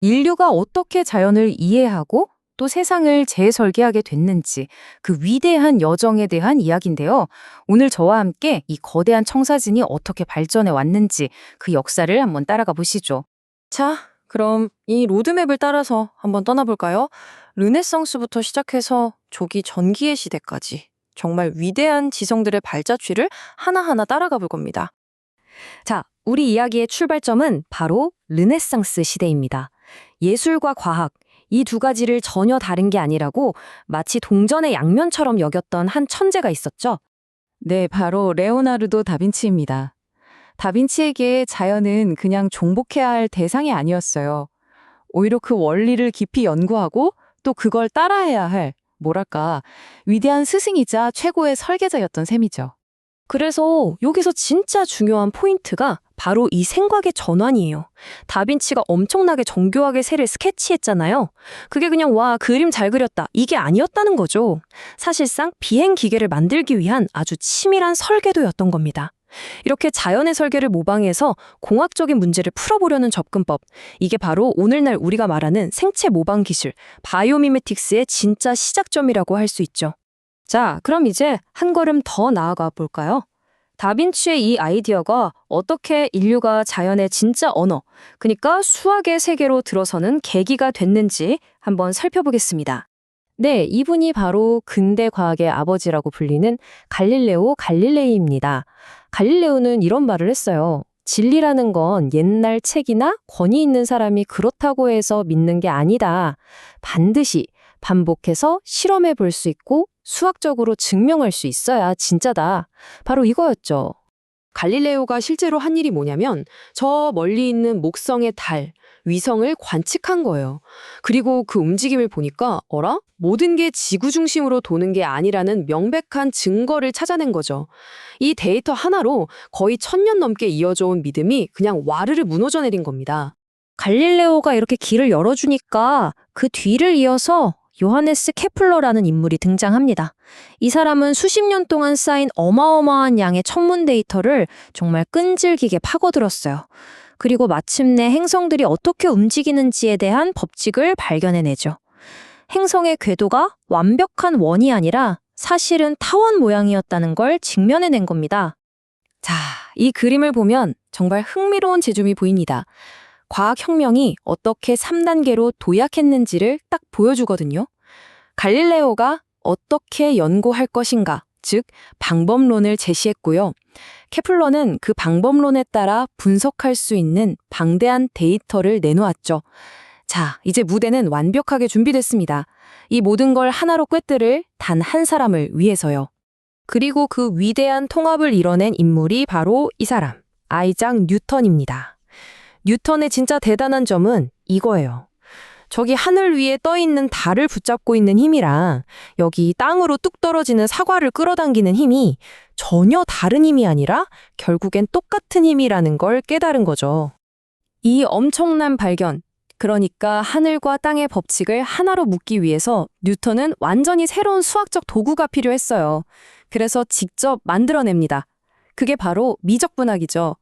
인류가 어떻게 자연을 이해하고 또 세상을 재설계하게 됐는지 그 위대한 여정에 대한 이야기인데요. 오늘 저와 함께 이 거대한 청사진이 어떻게 발전해 왔는지 그 역사를 한번 따라가 보시죠. 자, 그럼 이 로드맵을 따라서 한번 떠나볼까요? 르네상스부터 시작해서 조기 전기의 시대까지 정말 위대한 지성들의 발자취를 하나하나 따라가 볼 겁니다. 자, 우리 이야기의 출발점은 바로 르네상스 시대입니다. 예술과 과학, 이 두 가지를 전혀 다른 게 아니라고 마치 동전의 양면처럼 여겼던 한 천재가 있었죠. 네, 바로 레오나르도 다빈치입니다. 다빈치에게 자연은 그냥 종복해야 할 대상이 아니었어요. 오히려 그 원리를 깊이 연구하고 또 그걸 따라해야 할, 뭐랄까, 위대한 스승이자 최고의 설계자였던 셈이죠. 그래서 여기서 진짜 중요한 포인트가 바로 이 생각의 전환이에요. 다빈치가 엄청나게 정교하게 새를 스케치했잖아요. 그게 그냥 와, 그림 잘 그렸다. 이게 아니었다는 거죠. 사실상 비행 기계를 만들기 위한 아주 치밀한 설계도였던 겁니다. 이렇게 자연의 설계를 모방해서 공학적인 문제를 풀어보려는 접근법. 이게 바로 오늘날 우리가 말하는 생체 모방 기술, 바이오미메틱스의 진짜 시작점이라고 할 수 있죠. 자, 그럼 이제 한 걸음 더 나아가 볼까요? 다빈치의 이 아이디어가 어떻게 인류가 자연의 진짜 언어, 그러니까 수학의 세계로 들어서는 계기가 됐는지 한번 살펴보겠습니다. 네, 이분이 바로 근대 과학의 아버지라고 불리는 갈릴레오 갈릴레이입니다. 갈릴레오는 이런 말을 했어요. 진리라는 건 옛날 책이나 권위 있는 사람이 그렇다고 해서 믿는 게 아니다. 반드시 반복해서 실험해 볼 수 있고 수학적으로 증명할 수 있어야 진짜다. 바로 이거였죠. 갈릴레오가 실제로 한 일이 뭐냐면 저 멀리 있는 목성의 달, 위성을 관측한 거예요. 그리고 그 움직임을 보니까 어라? 모든 게 지구 중심으로 도는 게 아니라는 명백한 증거를 찾아낸 거죠. 이 데이터 하나로 거의 1000년 넘게 이어져 온 믿음이 그냥 와르르 무너져 내린 겁니다. 갈릴레오가 이렇게 길을 열어주니까 그 뒤를 이어서 요하네스 케플러라는 인물이 등장합니다. 이 사람은 수십 년 동안 쌓인 어마어마한 양의 천문 데이터를 정말 끈질기게 파고들었어요. 그리고 마침내 행성들이 어떻게 움직이는지에 대한 법칙을 발견해내죠. 행성의 궤도가 완벽한 원이 아니라 사실은 타원 모양이었다는 걸 직면해낸 겁니다. 자, 이 그림을 보면 정말 흥미로운 지점이 보입니다. 과학혁명이 어떻게 3단계로 도약했는지를 딱 보여주거든요. 갈릴레오가 어떻게 연구할 것인가, 즉 방법론을 제시했고요. 케플러는 그 방법론에 따라 분석할 수 있는 방대한 데이터를 내놓았죠. 자, 이제 무대는 완벽하게 준비됐습니다. 이 모든 걸 하나로 꿰뚫을 단 한 사람을 위해서요. 그리고 그 위대한 통합을 이뤄낸 인물이 바로 이 사람, 아이작 뉴턴입니다. 뉴턴의 진짜 대단한 점은 이거예요. 저기 하늘 위에 떠 있는 달을 붙잡고 있는 힘이랑 여기 땅으로 뚝 떨어지는 사과를 끌어당기는 힘이 전혀 다른 힘이 아니라 결국엔 똑같은 힘이라는 걸 깨달은 거죠. 이 엄청난 발견, 그러니까 하늘과 땅의 법칙을 하나로 묶기 위해서 뉴턴은 완전히 새로운 수학적 도구가 필요했어요. 그래서 직접 만들어냅니다. 그게 바로 미적분학이죠.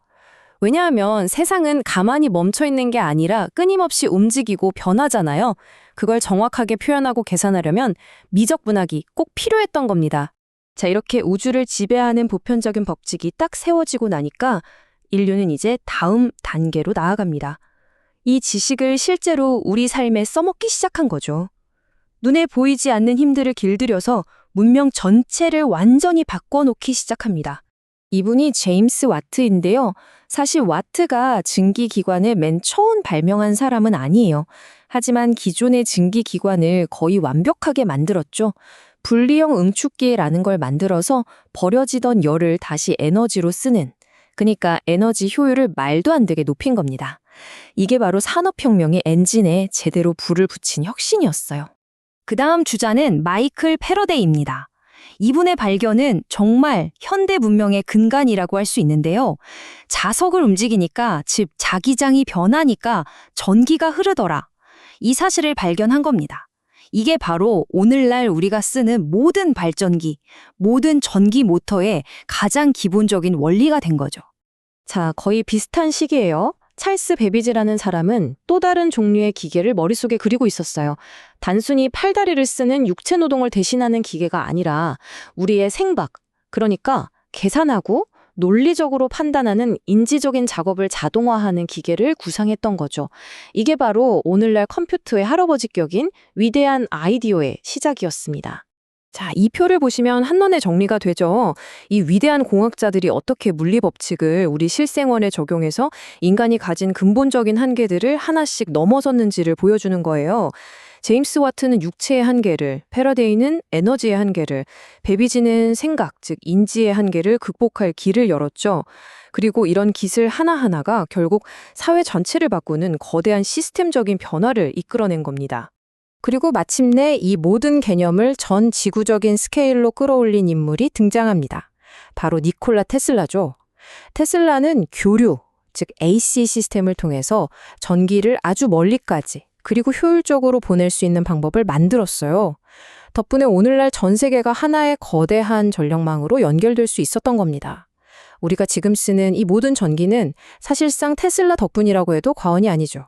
왜냐하면 세상은 가만히 멈춰 있는 게 아니라 끊임없이 움직이고 변하잖아요. 그걸 정확하게 표현하고 계산하려면 미적분학이 꼭 필요했던 겁니다. 자, 이렇게 우주를 지배하는 보편적인 법칙이 딱 세워지고 나니까 인류는 이제 다음 단계로 나아갑니다. 이 지식을 실제로 우리 삶에 써먹기 시작한 거죠. 눈에 보이지 않는 힘들을 길들여서 문명 전체를 완전히 바꿔놓기 시작합니다. 이분이 제임스 와트인데요. 사실 와트가 증기기관을 맨 처음 발명한 사람은 아니에요. 하지만 기존의 증기기관을 거의 완벽하게 만들었죠. 분리형 응축기라는 걸 만들어서 버려지던 열을 다시 에너지로 쓰는, 그러니까 에너지 효율을 말도 안 되게 높인 겁니다. 이게 바로 산업혁명의 엔진에 제대로 불을 붙인 혁신이었어요. 그 다음 주자는 마이클 패러데이입니다. 이분의 발견은 정말 현대 문명의 근간이라고 할 수 있는데요. 자석을 움직이니까, 즉 자기장이 변하니까 전기가 흐르더라. 이 사실을 발견한 겁니다. 이게 바로 오늘날 우리가 쓰는 모든 발전기, 모든 전기 모터의 가장 기본적인 원리가 된 거죠. 자, 거의 비슷한 시기예요. 찰스 베비지라는 사람은 또 다른 종류의 기계를 머릿속에 그리고 있었어요. 단순히 팔다리를 쓰는 육체 노동을 대신하는 기계가 아니라 우리의 생각, 그러니까 계산하고 논리적으로 판단하는 인지적인 작업을 자동화하는 기계를 구상했던 거죠. 이게 바로 오늘날 컴퓨터의 할아버지격인 위대한 아이디어의 시작이었습니다. 자, 이 표를 보시면 한눈에 정리가 되죠. 이 위대한 공학자들이 어떻게 물리 법칙을 우리 실생활에 적용해서 인간이 가진 근본적인 한계들을 하나씩 넘어섰는지를 보여주는 거예요. 제임스 와트는 육체의 한계를, 패러데이는 에너지의 한계를, 베비지는 생각, 즉 인지의 한계를 극복할 길을 열었죠. 그리고 이런 기술 하나하나가 결국 사회 전체를 바꾸는 거대한 시스템적인 변화를 이끌어낸 겁니다. 그리고 마침내 이 모든 개념을 전 지구적인 스케일로 끌어올린 인물이 등장합니다. 바로 니콜라 테슬라죠. 테슬라는 교류, 즉 AC 시스템을 통해서 전기를 아주 멀리까지 그리고 효율적으로 보낼 수 있는 방법을 만들었어요. 덕분에 오늘날 전 세계가 하나의 거대한 전력망으로 연결될 수 있었던 겁니다. 우리가 지금 쓰는 이 모든 전기는 사실상 테슬라 덕분이라고 해도 과언이 아니죠.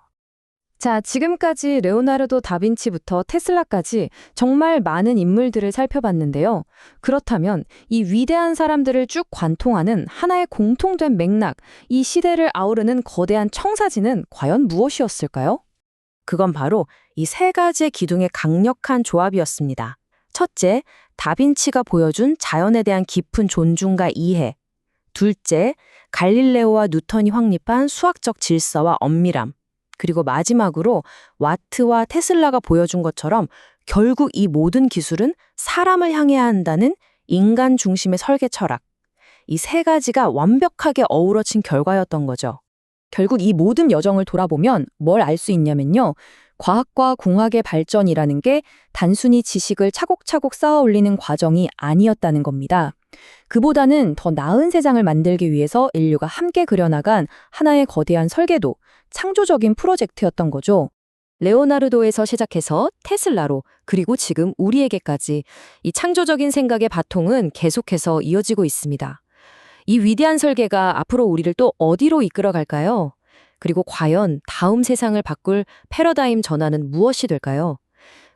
자, 지금까지 레오나르도 다빈치부터 테슬라까지 정말 많은 인물들을 살펴봤는데요. 그렇다면 이 위대한 사람들을 쭉 관통하는 하나의 공통된 맥락, 이 시대를 아우르는 거대한 청사진은 과연 무엇이었을까요? 그건 바로 이 세 가지의 기둥의 강력한 조합이었습니다. 첫째, 다빈치가 보여준 자연에 대한 깊은 존중과 이해. 둘째, 갈릴레오와 뉴턴이 확립한 수학적 질서와 엄밀함. 그리고 마지막으로 와트와 테슬라가 보여준 것처럼 결국 이 모든 기술은 사람을 향해야 한다는 인간 중심의 설계 철학. 이 세 가지가 완벽하게 어우러진 결과였던 거죠. 결국 이 모든 여정을 돌아보면 뭘 알 수 있냐면요. 과학과 공학의 발전이라는 게 단순히 지식을 차곡차곡 쌓아 올리는 과정이 아니었다는 겁니다. 그보다는 더 나은 세상을 만들기 위해서 인류가 함께 그려나간 하나의 거대한 설계도, 창조적인 프로젝트였던 거죠. 레오나르도에서 시작해서 테슬라로, 그리고 지금 우리에게까지 이 창조적인 생각의 바통은 계속해서 이어지고 있습니다. 이 위대한 설계가 앞으로 우리를 또 어디로 이끌어갈까요? 그리고 과연 다음 세상을 바꿀 패러다임 전환은 무엇이 될까요?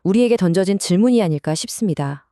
우리에게 던져진 질문이 아닐까 싶습니다.